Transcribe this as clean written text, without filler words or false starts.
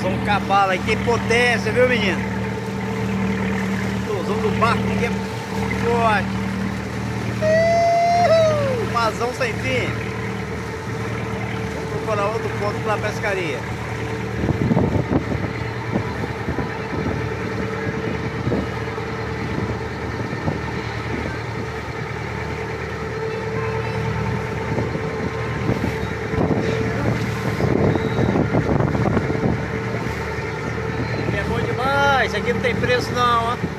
Vazão cavalo aí, tem potência, viu menino? Explosão do barco aqui é forte. Vazão sem fim. Vamos procurar outro ponto para pescaria. Isso aqui não tem preço não, ó.